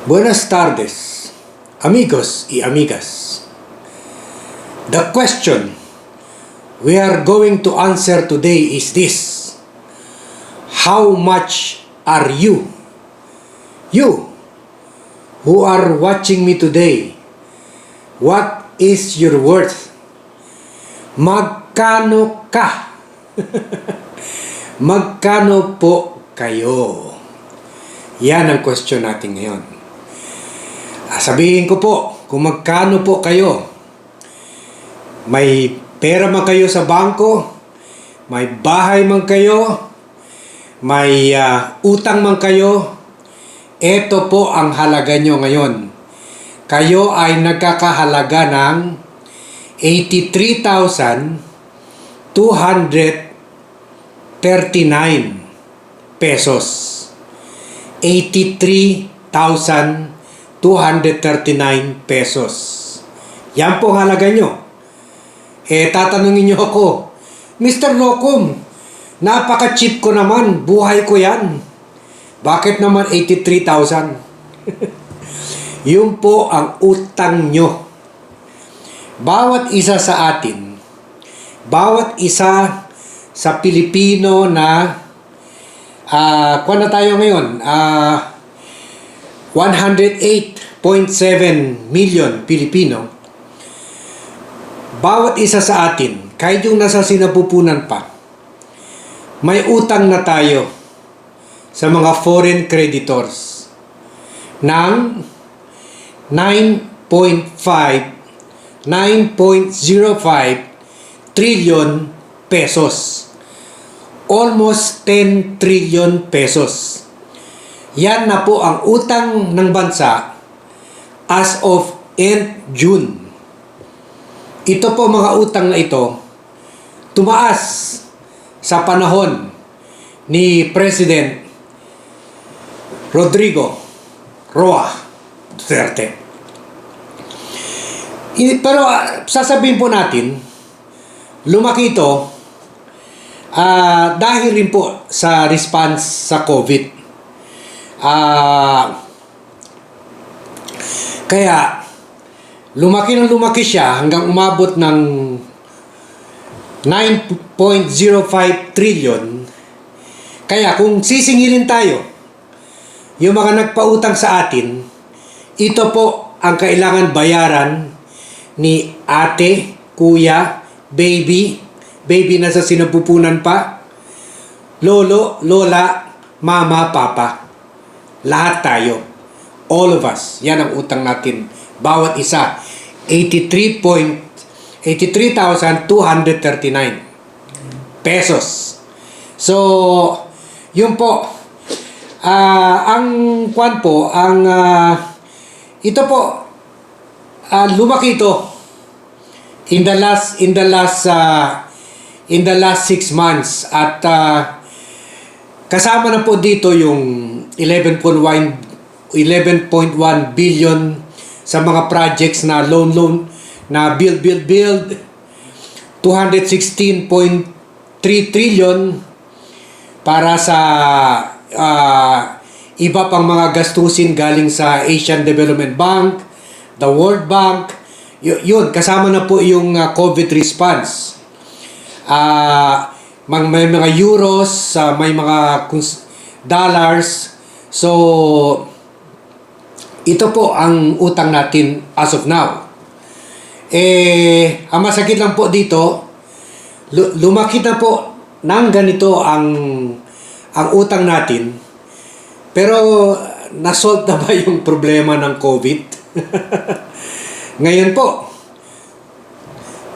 Buenas tardes, amigos y amigas. The question we are going to answer today is this: how much are you? You who are watching me today, what is your worth? Magkano ka? Magkano po kayo? Yan ang question natin ngayon. Sabihin ko po, kung magkano po kayo. May pera man kayo sa bangko, may bahay man kayo, may utang man kayo, eto po ang halaga nyo ngayon. Kayo ay nagkakahalaga ng 83,239 pesos. 83,239 pesos. Yan po ang halaga nyo. Tatanungin nyo ako, Mr. Locum, napaka-cheap ko naman, buhay ko yan. Bakit naman 83,000? Yun po ang utang nyo. Bawat isa sa atin, bawat isa sa Pilipino na kuwan na tayo ngayon, 108.7 million Pilipino, bawat isa sa atin, kahit yung nasa sinapupunan pa, may utang na tayo sa mga foreign creditors ng 9.05 trillion pesos. Almost 10 trillion pesos. Yan na po ang utang ng bansa as of end June. Ito po, mga utang na ito, tumaas sa panahon ni President Rodrigo Roa Duterte. Pero sasabihin po natin, lumaki ito dahil rin po sa response sa COVID. Kaya lumaki siya hanggang umabot ng 9.05 trillion. Kaya kung sisingilin tayo, yung mga nagpautang sa atin, ito po ang kailangan bayaran ni ate, kuya, baby na sa sinapupunan pa, lolo, lola, mama, papa. Lahat tayo. All of us. Yan ang utang natin. Bawat isa. 83,239 pesos. So, yun po. Ang kwan po, ito po, lumaki ito in the last 6 months at kasama na po dito yung 11.1 billion sa mga projects na loan na build 216.3 trillion para sa iba pang mga gastusin galing sa Asian Development Bank, the World Bank. Yun, kasama na po yung COVID response. May mga euros, may mga dollars. So, ito po ang utang natin as of now. Ang masakit lang po dito, lumaki na po ng ganito ang utang natin. Pero, nasolve na ba yung problema ng COVID? Ngayon po,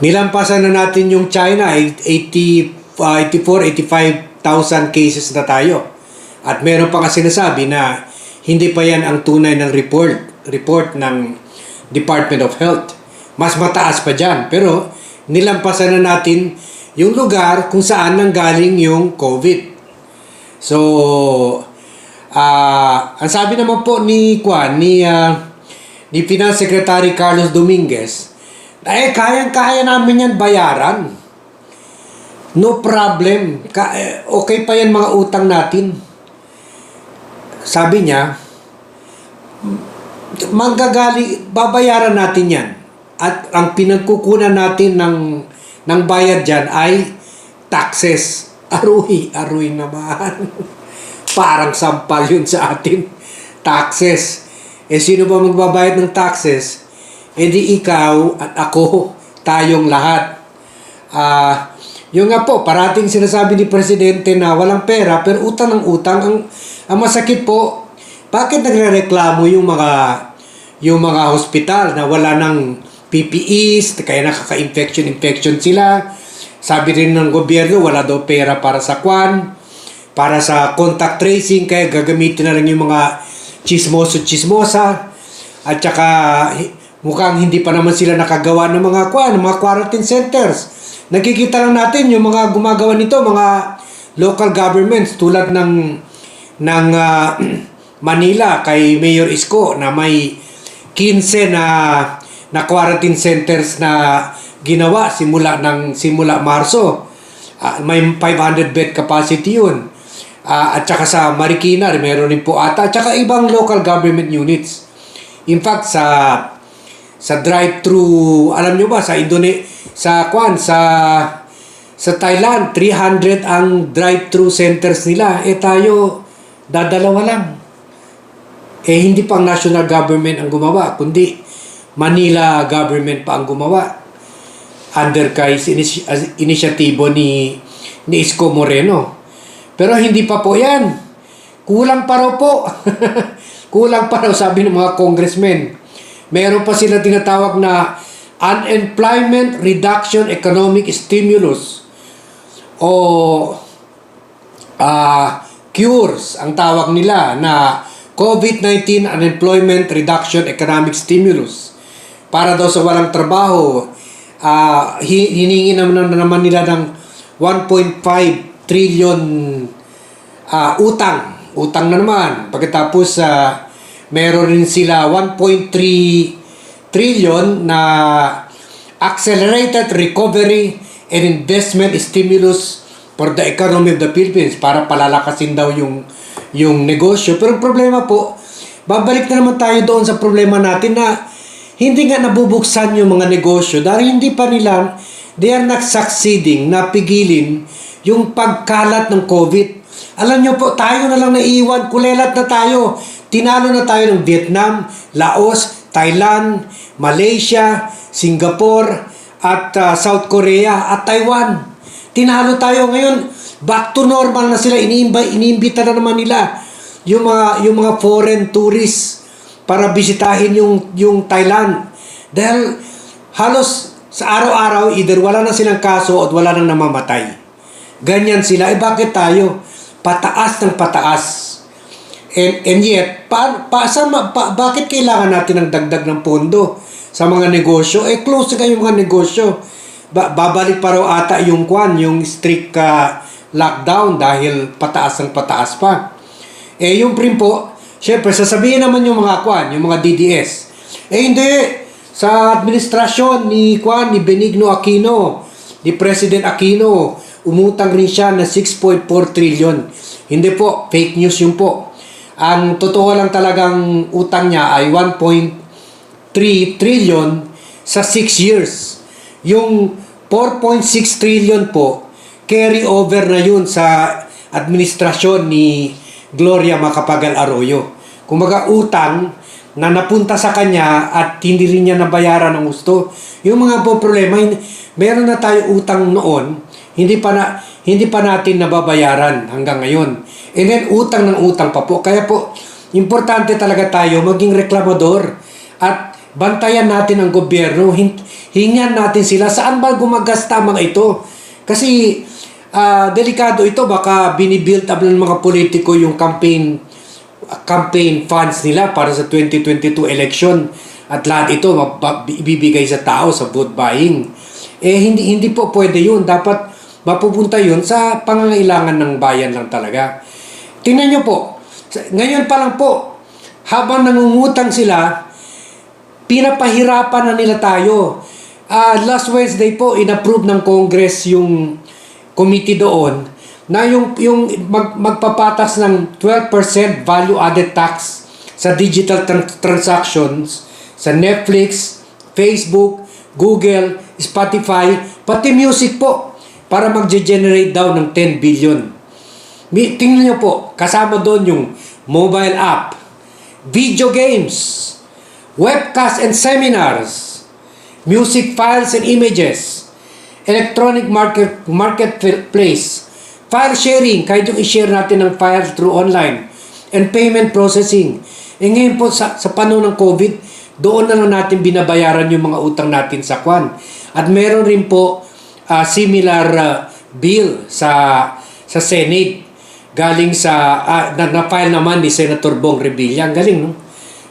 nilampasan na natin yung China, 85,000 cases na tayo. At meron pa kasi sinasabi na hindi pa yan ang tunay ng report ng Department of Health. Mas mataas pa dyan. Pero nilampasan na natin yung lugar kung saan nanggaling yung COVID. So, ang sabi naman po ni Finance Secretary Carlos Dominguez, kayang-kaya namin yan bayaran. No problem. Okay pa yan mga utang natin. Sabi niya, babayaran natin yan. At ang pinagkukunan natin ng bayad dyan ay taxes. Aruy naman. Parang sampal yun sa atin. Taxes. Sino ba magbabayad ng taxes? Di ikaw at ako, tayong lahat. Yung nga po, parating sinasabi ni Presidente na walang pera, pero utang ng utang. Ang masakit po, bakit nagrereklamo yung mga hospital na wala ng PPEs, kaya nakaka-infection sila. Sabi rin ng gobyerno, wala daw pera para sa para sa contact tracing, kaya gagamitin na lang yung mga chismosa. At saka, mukhang hindi pa naman sila nakagawa ng mga quarantine centers. Nakikita lang natin yung mga gumagawa nito, mga local governments tulad ng Manila kay Mayor Isko na may 15 na quarantine centers na ginawa simula Marso. May 500 bed capacity yun. At saka sa Marikina, meron din po ata. At saka ibang local government units. In fact, sa drive-thru, alam nyo ba, sa Thailand, 300 ang drive-thru centers nila. Tayo, dadalawa lang. Hindi pang national government ang gumawa, kundi Manila government pa ang gumawa. Under kay inisyatibo ni Isko Moreno. Pero hindi pa po yan. Kulang pa raw po. Kulang pa raw, sabi ng mga congressmen. Meron pa sila tinatawag na Unemployment Reduction Economic Stimulus o CURES ang tawag nila, na COVID-19 Unemployment Reduction Economic Stimulus. Para daw sa walang trabaho, hiningi naman nila ng 1.5 trillion utang na naman. Pagkatapos meron rin sila 1.3 trillion na accelerated recovery and investment stimulus for the economy of the Philippines, para palalakasin daw yung negosyo. Pero problema po, babalik na naman tayo doon sa problema natin na hindi nga nabubuksan yung mga negosyo dahil they are not succeeding na pigilin yung pagkalat ng COVID. Alam nyo po, tayo na lang naiiwan, kulelat na tayo. Tinalo na tayo ng Vietnam, Laos, Thailand, Malaysia, Singapore, at South Korea, at Taiwan. Tinalo tayo ngayon. Back to normal na sila. Iniimbita na naman nila yung mga foreign tourists para bisitahin yung Thailand. Dahil halos sa araw-araw, either wala na silang kaso at wala nang namamatay. Ganyan sila. Bakit tayo? Pataas ng pataas. And yet, bakit kailangan natin ng dagdag ng pondo sa mga negosyo? Close na yung mga negosyo. Babalik pa raw ata yung strict lockdown dahil pataas ng pataas pa. Yung prim po, syempre, sasabihin naman yung mga DDS. Hindi. Sa administrasyon ni Benigno Aquino, ni President Aquino, umutang rin siya na 6.4 trillion. Hindi po, fake news yun po. Ang totoo lang talagang utang niya ay 1.3 trillion sa 6 years. Yung 4.6 trillion po, carry over na yun sa administrasyon ni Gloria Macapagal Arroyo. Kumaga utang na napunta sa kanya at hindi rin niya nabayaran ng gusto. Yung mga po problema, meron na tayo utang noon, hindi pa natin nababayaran hanggang ngayon. And then utang ng utang pa po. Kaya po, importante talaga tayo maging reklamador at bantayan natin ang gobyerno. Hingan natin sila saan ba gumagasta mga ito. Kasi delikado ito, baka binibuild up ng mga politiko yung campaign funds nila para sa 2022 election, at lahat ito ibibigay sa tao sa vote buying. Hindi po pwede yun. Dapat mapupunta yun sa pangangailangan ng bayan lang talaga. Tingnan nyo po, ngayon pa lang po, habang nangungutang sila, pinapahirapan na nila tayo. Last Wednesday po, inapprove ng Congress yung committee doon na yung magpapatas ng 12% value-added tax sa digital transactions, sa Netflix, Facebook, Google, Spotify, pati music po, para mag-generate daw ng 10 billion. Tingnan nyo po, kasama doon yung mobile app, video games, webcasts and seminars, music files and images, electronic marketplace, file sharing, kahit yung i-share natin ng files through online, and payment processing. Ngayon po sa panahon ng COVID, doon na lang natin binabayaran yung mga utang natin sa Kwan. At meron rin po similar bill sa Senate, galing sa na-file naman ni Senator Bong Revilla. Ang galing, no?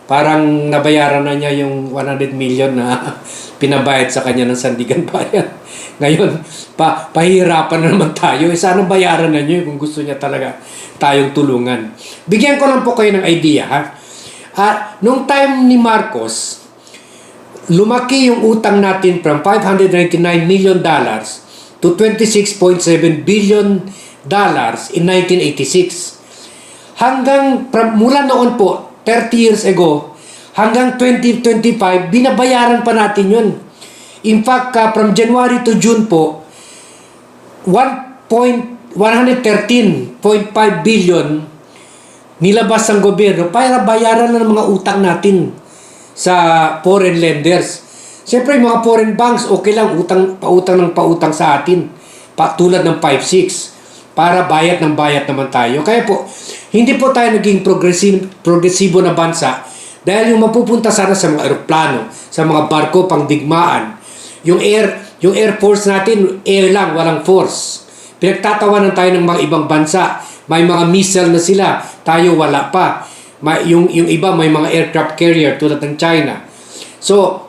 Parang nabayaran na niya yung 100 million na pinabayad sa kanya ng Sandigan Bayan. Ngayon, pahirapan na naman tayo. Sana bayaran na niyo kung gusto niya talaga tayong tulungan. Bigyan ko lang po kayo ng idea, ha? Nung time ni Marcos, lumaki yung utang natin from $599 million to $26.7 billion in 1986. Mula noon po, 30 years ago, hanggang 2025, binabayaran pa natin yun. In fact, from January to June po, 113.5 billion nilabas ng gobyerno para bayaran na ng mga utang natin sa foreign lenders. Siyempre, yung mga foreign banks, okay lang, pautang sa atin. Tulad ng 5-6, para bayad naman tayo. Kaya po, hindi po tayo naging progresibo na bansa dahil yung mapupunta sana sa mga eroplano, sa mga barko pang digmaan. Yung air force natin, air lang, walang force. Pinagtatawanan tayo ng mga ibang bansa. May mga missile na sila, tayo wala pa. Yung iba may mga aircraft carrier tulad ng China. So,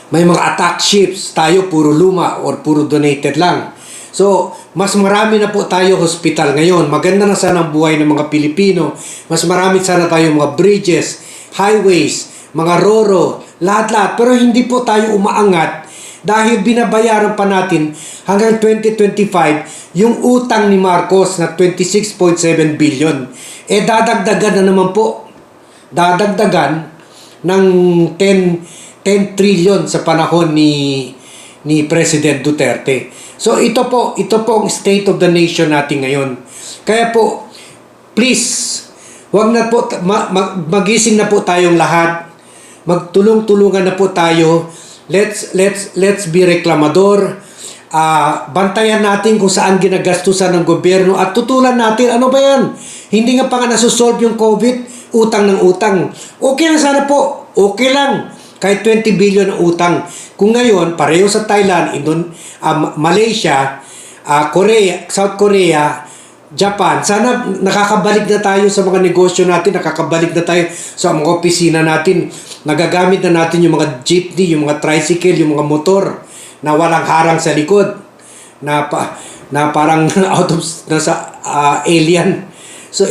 may mga attack ships, tayo puro luma or puro donated lang. So, mas marami na po tayo hospital ngayon. Maganda na sana ang buhay ng mga Pilipino. Mas marami sana tayo mga bridges, highways, mga roro, lahat-lahat. Pero hindi po tayo umaangat dahil binabayaran pa natin hanggang 2025 yung utang ni Marcos na 26.7 billion. Dadagdagan na naman po. Dadagdagan ng 10 trillion sa panahon ni President Duterte. So ito po ang state of the nation natin ngayon. Kaya po, please, wag na po magising na po tayong lahat. Magtulong-tulungan na po tayo. Let's be reklamador. Bantayan natin kung saan ginagastusan ng gobyerno at tutulan natin, ano ba yan? Hindi nga pa nga nasusolve yung COVID, utang ng utang. Okay lang sana po, okay lang. Kahit 20 billion ang utang. Kung ngayon, pareho sa Thailand, Malaysia, Korea, South Korea, Japan, sana nakakabalik na tayo sa mga negosyo natin, nakakabalik na tayo sa mga opisina natin, nagagamit na natin yung mga jeepney, yung mga tricycle, yung mga motor na walang harang sa likod, na parang out of nasa alien. So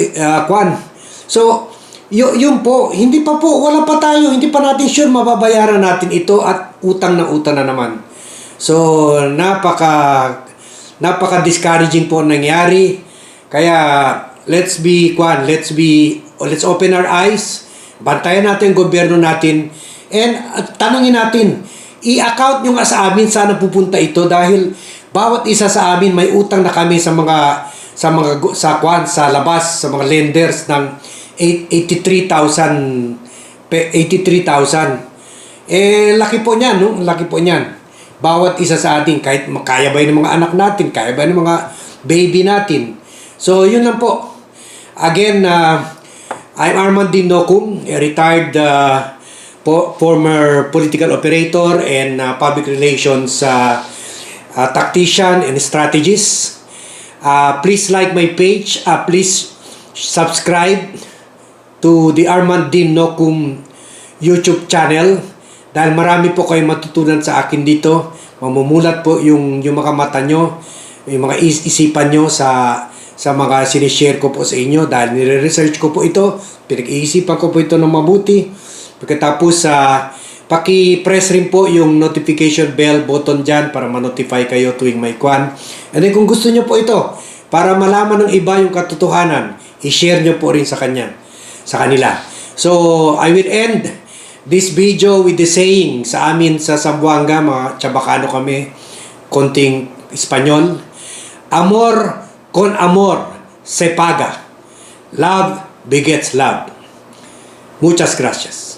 yun po, hindi pa po, wala pa tayo, hindi pa natin sure mababayaran natin ito at utang na naman. So napaka discouraging po nangyari. Kaya let's open our eyes, bantayan natin yung gobyerno natin, and tanungin natin, i-account nyo nga sa amin sana pupunta ito dahil bawat isa sa amin may utang na kami sa labas, sa mga lenders ng 83,000. Laki po niyan, no? Laki po niyan. Bawat isa sa atin, kahit kaya ba yun ng mga anak natin, kaya ba yun ng mga baby natin. So, yun lang po. Again, I'm Armand Dinocum, a retired former political operator and public relations tactician and strategist. Please like my page. Please subscribe to the Armand Dinocum YouTube channel dahil marami po kayong matutunan sa akin dito. Mamumulat po yung mga mata nyo, yung mga isipan nyo sa mga sinishare ko po sa inyo dahil nire-research ko po ito, pinag-iisipan ko po ito ng mabuti. Pagkatapos paki-press rin po yung notification bell button dyan para ma-notify kayo tuwing may kwan. And then kung gusto nyo po ito, para malaman ng iba yung katotohanan, i-share nyo po rin sa kanila. So, I will end this video with the saying sa amin sa Zamboanga, mga Chabacano kami, konting Espanyol. Amor con amor se paga. Love begets love. Muchas gracias.